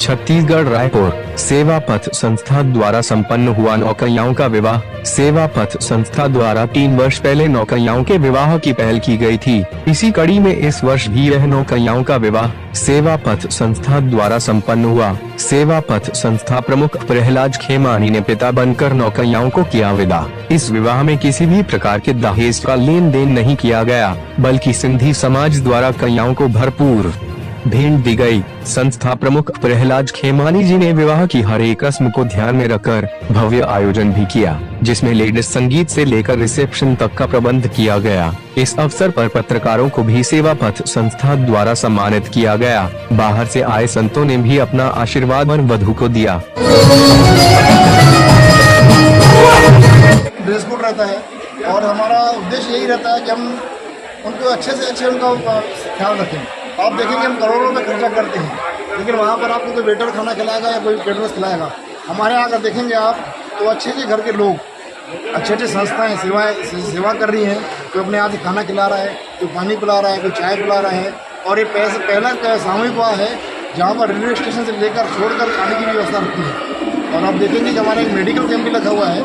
छत्तीसगढ़ रायपुर सेवा पथ संस्था द्वारा संपन्न हुआ नौकरियाओं का विवाह। सेवा पथ संस्था द्वारा 3 वर्ष पहले नौकरियाओं के विवाह की पहल की गई थी। इसी कड़ी में इस वर्ष भी यह नौकरियाओं का विवाह सेवा पथ संस्था द्वारा संपन्न हुआ। सेवा पथ संस्था प्रमुख प्रहलाद खेमानी ने पिता बनकर नौकरियाओं को किया विदा। इस विवाह में किसी भी प्रकार के दहेज का लेन देन नहीं किया गया, बल्कि सिंधी समाज द्वारा कन्याओं को भरपूर भेंट दी गई। संस्था प्रमुख प्रहलाद खेमानी जी ने विवाह की हर एक रस्म को ध्यान में रखकर भव्य आयोजन भी किया, जिसमें लेडीज संगीत से लेकर रिसेप्शन तक का प्रबंध किया गया। इस अवसर पर पत्रकारों को भी सेवा पथ संस्था द्वारा सम्मानित किया गया। बाहर से आए संतों ने भी अपना आशीर्वाद वर वधू को दिया। ड्रेस कोड रहता है और हमारा उद्देश्य यही रहता है कि हम उनको अच्छे से अच्छे उनका ख्याल रखें। आप देखेंगे हम करोड़ों में खर्चा करते हैं, लेकिन वहाँ पर आपको कोई वेटर खाना खिलाएगा या कोई केटरर्स खिलाएगा। हमारे यहाँ अगर देखेंगे आप तो अच्छे अच्छे घर के लोग, अच्छे अच्छे संस्थाएं सेवा कर रही हैं। कोई अपने हाथ से खाना खिला रहा है, कोई पानी पिला रहा है, कोई चाय पिला रहा है। और ये पहला सामूहिक विवाह है जहाँ पर रेलवे स्टेशन से लेकर छोड़कर आने की भी व्यवस्था रखती है। और आप देखेंगे कि हमारा एक मेडिकल कैंप भी लगा हुआ है।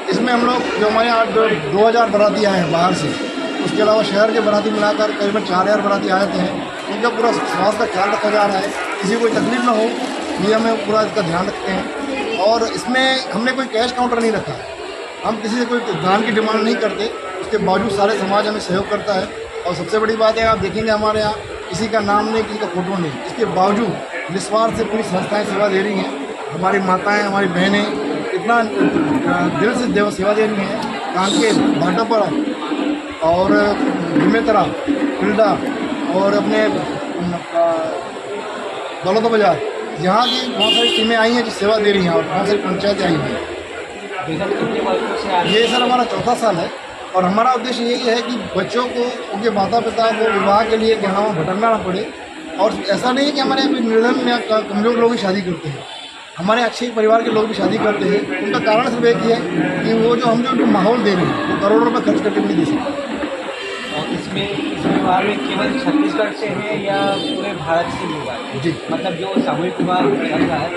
इसमें हम लोग जो हमारे यहाँ 2000 बाराती आए हैं बाहर से, उसके अलावा शहर के बाराती मिलाकर करीबन 4000 बाराती आए थे। उनका पूरा स्वास्थ्य का ख्याल रखा जा रहा है, किसी को कोई तकलीफ ना हो, ये हमें पूरा इसका ध्यान रखते हैं। और इसमें हमने कोई कैश काउंटर नहीं रखा, हम किसी से कोई दान की डिमांड नहीं करते। उसके बावजूद सारे समाज हमें सहयोग करता है। और सबसे बड़ी बात है, आप देखेंगे हमारे यहाँ किसी का नाम नहीं, किसी का फोटो नहीं, इसके बावजूद निस्वार्थ से पूरी संस्थाएँ सेवा दे रही हैं। हमारी माताएँ, हमारी बहनें इतना दिल से सेवा दे रही हैं। कांके भाटापड़ा और बेमेतरा, फिल्डा और अपने दौलत बाजार, यहाँ की बहुत सारी टीमें आई हैं जो सेवा दे रही हैं और बहुत सारी पंचायतें आई हैं। ये सर हमारा 4था साल है और हमारा उद्देश्य यही है कि बच्चों को, उनके माता पिता को विवाह के लिए यहाँ भटकना ना पड़े। और ऐसा नहीं है कि हमारे यहाँ निर्धन या कमजोर लोग ही शादी करते हैं, हमारे अच्छे परिवार के लोग भी शादी करते हैं। उनका कारण सिर्फ एक ही है कि वो जो हम जो माहौल दे रहे हैं वो करोड़ों रुपये खर्च करके नहीं दे सकते। और इस विवाह में केवल छत्तीसगढ़ से है या पूरे भारत से विवाह? जी, मतलब जो सामूहिक विवाह चल रहा है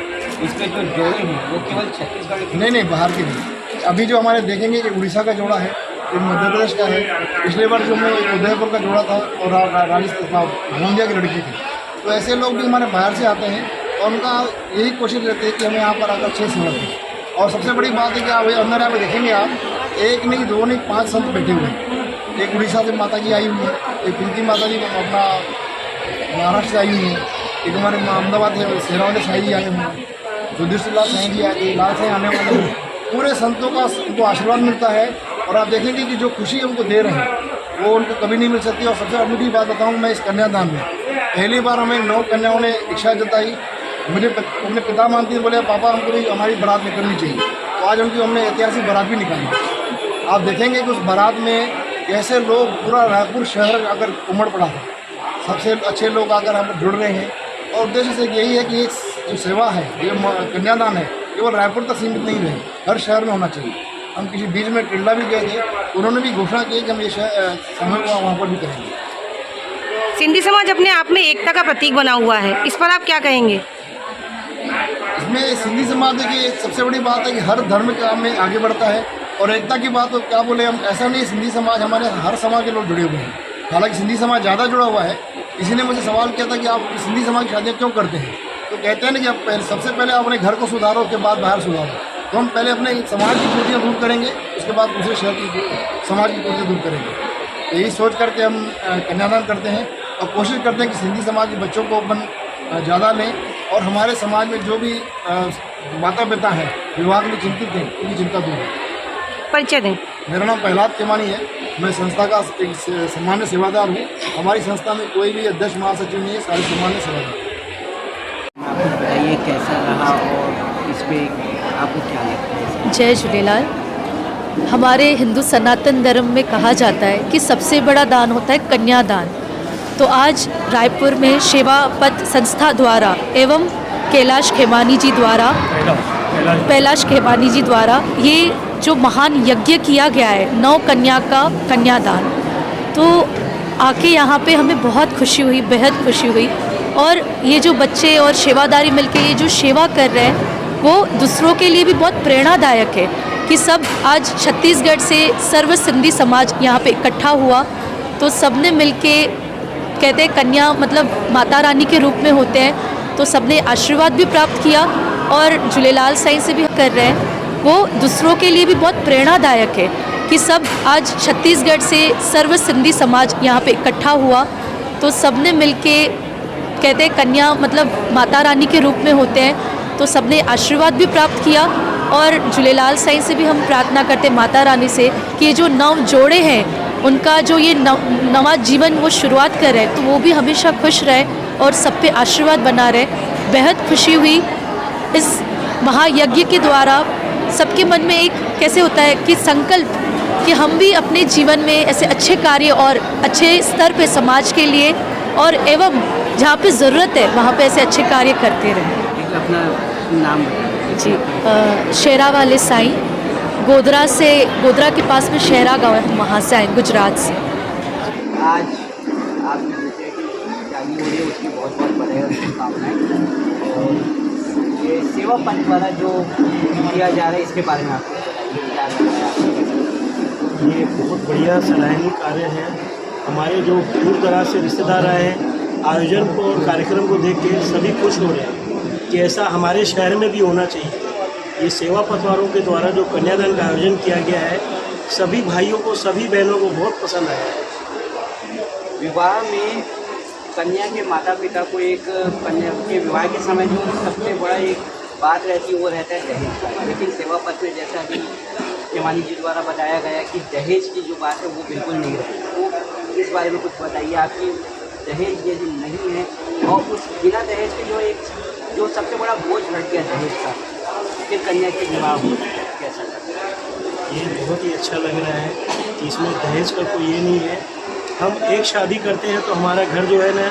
इसमें जो जोड़े हैं वो केवल छत्तीसगढ़ के? नहीं, बाहर के नहीं। अभी जो हमारे देखेंगे कि उड़ीसा का जोड़ा है, एक मध्य प्रदेश का है। पिछले बार जो हमें उदयपुर का जोड़ा था और राजस्थान गोंदिया की लड़की थी। तो ऐसे लोग भी हमारे बाहर से आते हैं और उनका यही कोशिश रहती है कि हमें यहाँ पर आकर अच्छे सेवा दें। और सबसे बड़ी बात है कि आप अंदर यहाँ पर देखेंगे आप, एक नहीं, 2 नहीं, 5 संत बैठे हुए हैं। एक उड़ीसा से माता जी आई हुई है, एक पिंकी माता जी अपना महाराष्ट्र से आई हुई है, एक हमारे अहमदाबाद से शेरावाली साई जी आए हुए हैं, युधिष्ठिर साई जी आए, लाल साई आने वाले हैं। पूरे संतों का उनको आशीर्वाद मिलता है। और आप देखेंगे कि जो खुशी उनको दे रहे हैं वो उनको कभी नहीं मिल सकती। और सबसे अनूठी बात बताऊँ मैं, इस कन्यादान में पहली बार हमें 9 कन्याओं ने इच्छा जताई। मुझे अपने पिता मानती है, बोले पापा हमको भी हमारी बारात निकलनी चाहिए। तो आज उनकी हमने ऐतिहासिक बारात भी निकाली। आप देखेंगे कि उस बारात में कैसे लोग, पूरा रायपुर शहर अगर उमड़ पड़ा था, सबसे अच्छे लोग आकर हम जुड़ रहे हैं। और उद्देश्य से यही है कि एक जो सेवा है, ये कन्यादान है, केवल रायपुर तक सीमित नहीं रहे, हर शहर में होना चाहिए। हम किसी बीच में टिल्ला भी गए थे, उन्होंने भी घोषणा की कि हम ये समय वहाँ पर भी करेंगे। सिंधी समाज अपने आप में एकता का प्रतीक बना हुआ है, इस पर आप क्या कहेंगे? इसमें सिंधी समाज की सबसे बड़ी बात है कि हर धर्म का में आगे बढ़ता है। और एकता की बात तो क्या बोले हम, ऐसा नहीं, सिंधी समाज हमारे हर समाज के लोग जुड़े हुए हैं। हालांकि सिंधी समाज ज़्यादा जुड़ा हुआ है। किसी ने मुझे सवाल किया था कि आप सिंधी समाज की शादियाँ क्यों करते हैं, तो कहते हैं ना कि सबसे पहले आप अपने घर को सुधारो, उसके बाद बाहर सुधारो। तो हम पहले अपने समाज की त्रुटियाँ दूर करेंगे, उसके बाद दूसरे शहर की समाज की त्रुटियाँ दूर करेंगे। तो यही सोच करके हम कन्यादान करते हैं और कोशिश करते हैं कि सिंधी समाज के बच्चों को अपन ज़्यादा लें। और हमारे समाज में जो भी माता पिता हैं विवाह के लिए चिंतित हैं, उनकी चिंता दूर है। परिचय दें। मेरा नाम प्रहलाद खेमानी है, मैं संस्था का एक सामान्य सेवादार हूँ। हमारी संस्था में कोई भी अध्यक्ष महासचिव नहीं है, सारे सामान्य सेवादार। आपको बताइए कैसा रहा और इस पर आपको क्या लगता है? जय झूलेलाल। हमारे हिंदू सनातन धर्म में कहा जाता है कि सबसे बड़ा दान होता है कन्यादान। तो आज रायपुर में सेवा पथ संस्था द्वारा एवं कैलाश खेमानी जी द्वारा ये जो महान यज्ञ किया गया है, 9 कन्या का कन्यादान, तो आके यहाँ पे हमें बहुत खुशी हुई, बेहद खुशी हुई। और ये जो बच्चे और सेवादारी मिलके ये जो सेवा कर रहे हैं वो दूसरों के लिए भी बहुत प्रेरणादायक है कि सब आज छत्तीसगढ़ से सर्व सिंधी समाज यहाँ पे इकट्ठा हुआ तो सबने मिलके कहते हैं कन्या मतलब माता रानी के रूप में होते हैं तो सबने आशीर्वाद भी प्राप्त किया और झूलेलाल साईं से भी कर रहे हैं वो दूसरों के लिए भी बहुत प्रेरणादायक है कि सब आज छत्तीसगढ़ से सर्व सिंधी समाज यहाँ पे इकट्ठा हुआ तो सबने मिलके कहते हैं कन्या मतलब माता रानी के रूप में होते हैं तो सबने आशीर्वाद भी प्राप्त किया और झूलेलाल साईं से भी हम प्रार्थना करते हैं माता रानी से कि ये जो नव जोड़े हैं उनका जो ये नवा जीवन वो शुरुआत कर रहे हैं तो वो भी हमेशा खुश रहे और सब पे आशीर्वाद बना रहे। बेहद खुशी हुई इस महायज्ञ के द्वारा। सबके मन में एक कैसे होता है कि संकल्प कि हम भी अपने जीवन में ऐसे अच्छे कार्य और अच्छे स्तर पे समाज के लिए और एवं जहाँ पे ज़रूरत है वहाँ पे ऐसे अच्छे कार्य करते रहें। अपना नाम जी शेरा वाले साईं गोधरा के पास में शेरा गाँव है, वहाँ से आए गुजरात से। आज आपकी बेटे की शादी हो रही है उसकी बहुत बहुत बधाई शुभकामनाएं और ये सेवा पथ द्वारा जो किया जा रहा है इसके बारे में आपको ये बहुत बढ़िया सराहनीय कार्य है। हमारे जो दूर दराज से रिश्तेदार आए हैं आयोजन को और कार्यक्रम को देख के सभी खुश हो रहे हैं कि ऐसा हमारे शहर में भी होना चाहिए। ये सेवा पटवारों के द्वारा जो कन्यादान का आयोजन किया गया है सभी भाइयों को सभी बहनों को बहुत पसंद आया है। विवाह में कन्या के माता पिता को एक कन्या के विवाह के समय जो सबसे बड़ा एक बात रहती है वो रहता है दहेज का, लेकिन सेवा पथ में जैसा अभी केमानी जी द्वारा बताया गया कि दहेज की जो बात है वो बिल्कुल नहीं रहती। तो इस बारे में कुछ बताइए आपकी दहेज ये जो नहीं है और उस बिना दहेज के जो सबसे बड़ा बोझ लग गया दहेज का फिर कन्या के विवाह हो कैसा लगता है? ये बहुत ही अच्छा लग रहा है कि इसमें दहेज का कोई ये नहीं है। हम एक शादी करते हैं तो हमारा घर जो है ना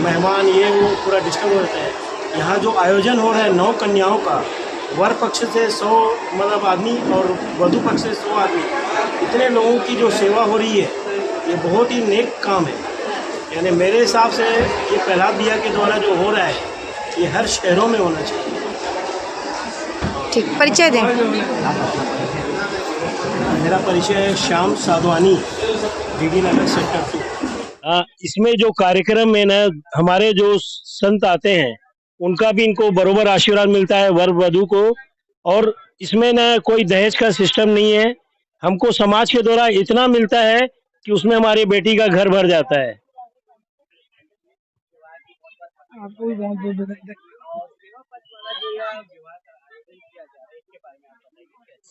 मेहमान ये वो पूरा डिस्टर्ब होता है। यहाँ जो आयोजन हो रहा है 9 कन्याओं का वर पक्ष से 100 मतलब आदमी और वधु पक्ष से 100 आदमी इतने लोगों की जो सेवा हो रही है ये बहुत ही नेक काम है। यानी मेरे हिसाब से ये प्रहलाद भैया के द्वारा जो हो रहा है ये हर शहरों में होना चाहिए। ठीक, परिचय दें। मेरा परिचय है श्याम साधवानी, डीडी नगर सेक्टर 2। इसमें जो कार्यक्रम में ना हमारे जो संत आते हैं उनका भी इनको बरोबर आशीर्वाद मिलता है वर वधु को। और इसमें ना कोई दहेज का सिस्टम नहीं है। हमको समाज के द्वारा इतना मिलता है कि उसमें हमारी बेटी का घर भर जाता है। आपको भी बहुत बहुत बधाई।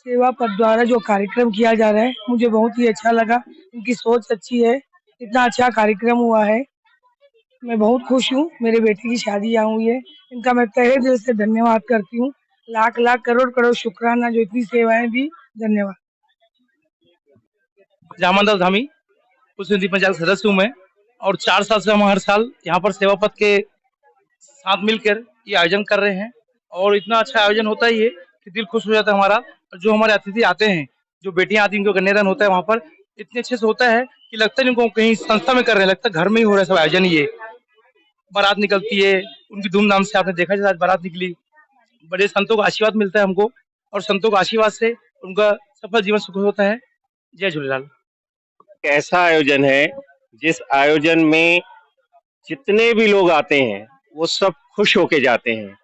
सेवा पथ द्वारा जो कार्यक्रम किया जा रहा है मुझे बहुत ही अच्छा लगा। इनकी सोच अच्छी है, इतना अच्छा कार्यक्रम हुआ है। मैं बहुत खुश हूँ। मेरे बेटे की शादी यहाँ हुई है, इनका मैं तहे दिल से धन्यवाद करती हूँ। लाख लाख करोड़ करोड़ शुक्राना जो इतनी सेवाएं दी, धन्यवाद। जामनदास धामी उस सिंधी पंचायत सदस्य हूँ मैं और 4 साल से हम हर साल यहाँ पर सेवा पथ के साथ मिलकर ये आयोजन कर रहे हैं और इतना अच्छा आयोजन होता ही है कि दिल खुश हो जाता है हमारा। जो हमारे अतिथि आते हैं, जो बेटियां आती हैं, इनको कन्यादान होता है वहाँ पर इतने अच्छे से होता है कि लगता है इनको कहीं संस्था में कर रहे हैं, लगता है घर में ही हो रहा है सब आयोजन। ये बारात निकलती है उनकी धूमधाम से, आपने देखा आज बारात निकली, बड़े संतों का आशीर्वाद मिलता है हमको और संतों का आशीर्वाद से उनका सफल जीवन सुख होता है। जय झूलेलाल। ऐसा आयोजन है जिस आयोजन में जितने भी लोग आते हैं वो सब खुश होके जाते हैं।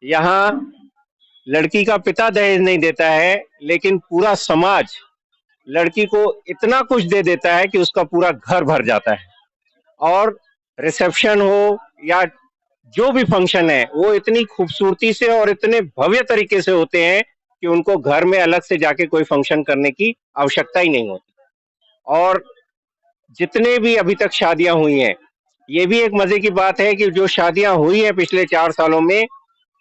यहाँ लड़की का पिता दहेज नहीं देता है लेकिन पूरा समाज लड़की को इतना कुछ दे देता है कि उसका पूरा घर भर जाता है। और रिसेप्शन हो या जो भी फंक्शन है वो इतनी खूबसूरती से और इतने भव्य तरीके से होते हैं कि उनको घर में अलग से जाके कोई फंक्शन करने की आवश्यकता ही नहीं होती। और जितने भी अभी तक शादियां हुई हैं, ये भी एक मजे की बात है कि जो शादियां हुई हैं पिछले 4 सालों में,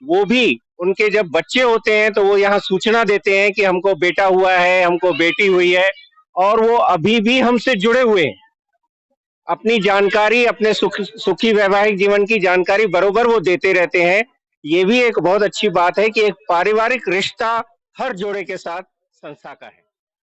वो भी उनके जब बच्चे होते हैं तो वो यहाँ सूचना देते हैं कि हमको बेटा हुआ है, हमको बेटी हुई है, और वो अभी भी हमसे जुड़े हुए हैं। अपनी जानकारी, अपने सुखी वैवाहिक जीवन की जानकारी बरोबर वो देते रहते हैं। ये भी एक बहुत अच्छी बात है कि एक पारिवारिक रिश्ता हर जोड़े के साथ संस्था का है।